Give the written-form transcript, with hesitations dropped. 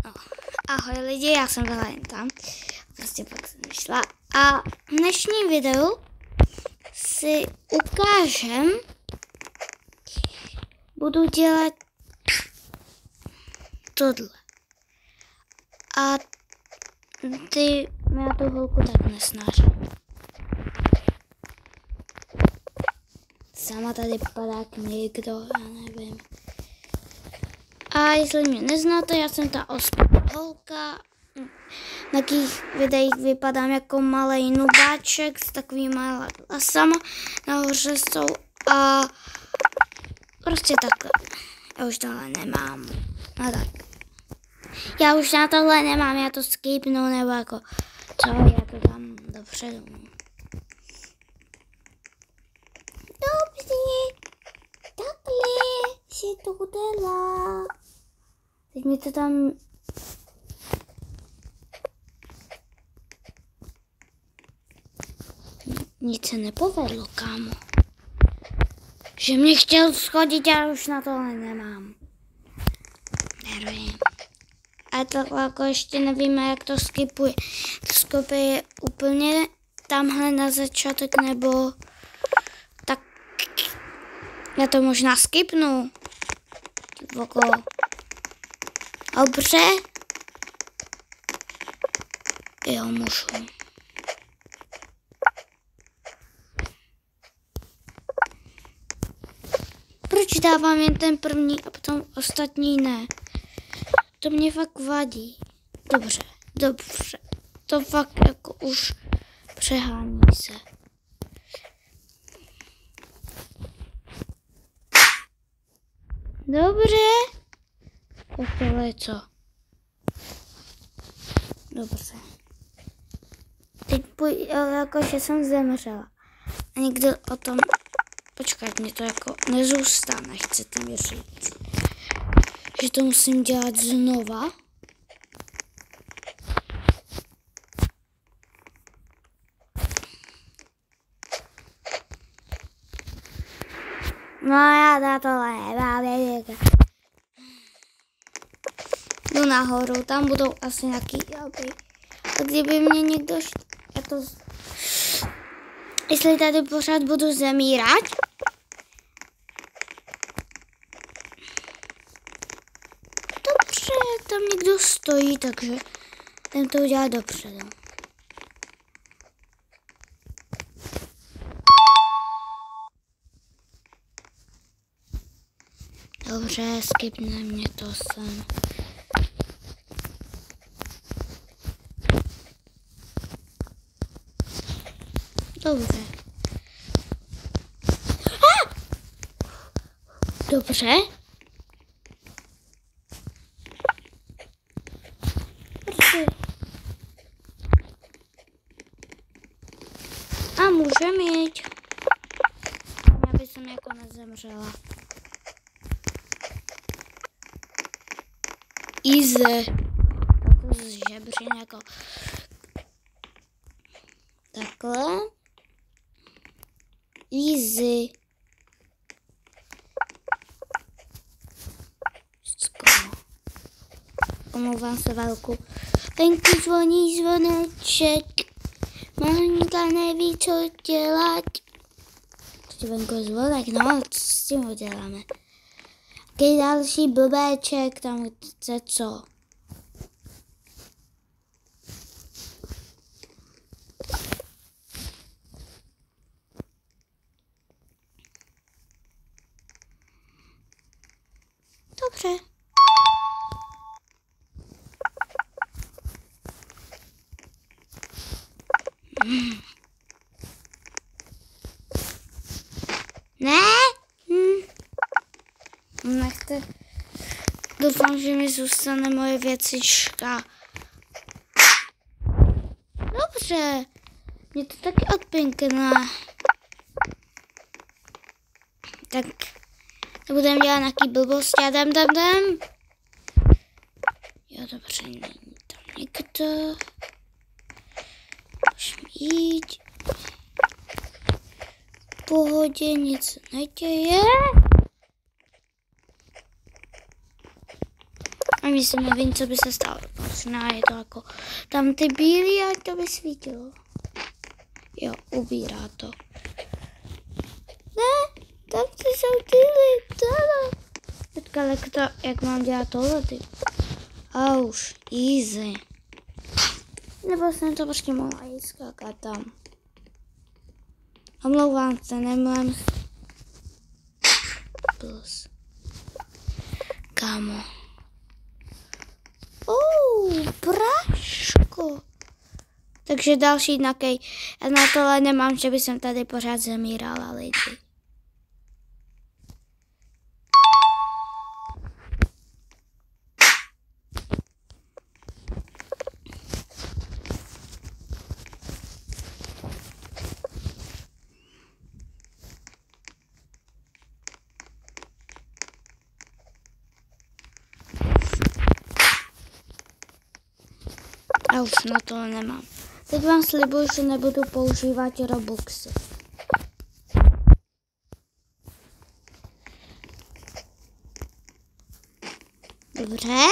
No, ahoj lidi, já jsem byla jen tam. Prostě pak jsem vyšla. A v dnešním videu si ukážem, budu dělat tohle. A ty já tu holku tak nesnáším. Sama tady padá někdo, já nevím. A jestli mě neznáte, já jsem ta ospělá holka. Na jakých videích vypadám jako malej nubáček s takovýma vlasama. Nahoře jsou a prostě takhle. Já už tohle nemám. No tak. Já už na tohle nemám, já to skipnu nebo jako co, já to dám dopředu. Dobře, takhle si to udělá. Teď mi to tam... Nic se nepovedlo, kámo. Že mě chtěl schodit, já už na tohle nemám. Nevím. A to jako ještě nevíme, jak to skipuje. To skipuje úplně tamhle na začátek, nebo tak já to možná skipnu. Dobře. Jo, můžu. Proč dávám jen ten první a potom ostatní ne? To mě fakt vadí. Dobře. To fakt jako už přehání se. Dobře. Tak tohle je co? Dobře. Teď jako, že jsem zemřela. A někdo o tom... Počkej, mě to jako nezůstane, chcete mi říct. Že to musím dělat znova. No já na tohle nemám. Jdu nahoru, tam budou asi nějaký jalby. A kdyby mě někdo... Jestli tady pořád budu zemírat... Dobře, tam někdo stojí, takže ten to udělá dopředu. Dobře, skipne mě to sem. Dobře. Dobře. A můžeme jít. Aby jsem jako nezemřela. Easy. Tato z žebřin jako takhle. Easy. Skoro. Omlouvám se velku. Venku zvoní zvoneček. Maminka neví, co dělat. Teď venku je zvonek, no, co s tím uděláme? Jaký další blbéček, tam chce co? Dobře. Ne? Nechte. Doufám, že mi zůstane moje věcička. Dobře. Mě to taky odpinkne. Tak nebudem dělat nějaký blbosti a jdem. Jo, dobře, není tam někdo. Můžeme jít. V pohodě, nic neděje. A myslím, nevím, co by se stalo. Možná je to jako tam ty bílý, ať to by svítilo. Jo, ubírá to. Ne, tam ty jsou ty tohle. Teďka jak mám dělat tohle ty. A už, easy. Nebo jsem to prostě mohla jít skákat tam. Omlouvám se, nemám. Plus. Kámo. Práško. Takže další nakej. Já na tohle nemám, že by jsem tady pořád zemírala lidi. A už na to nemám. Teď vám slibuju, že nebudu používat Robuxy. Dobře.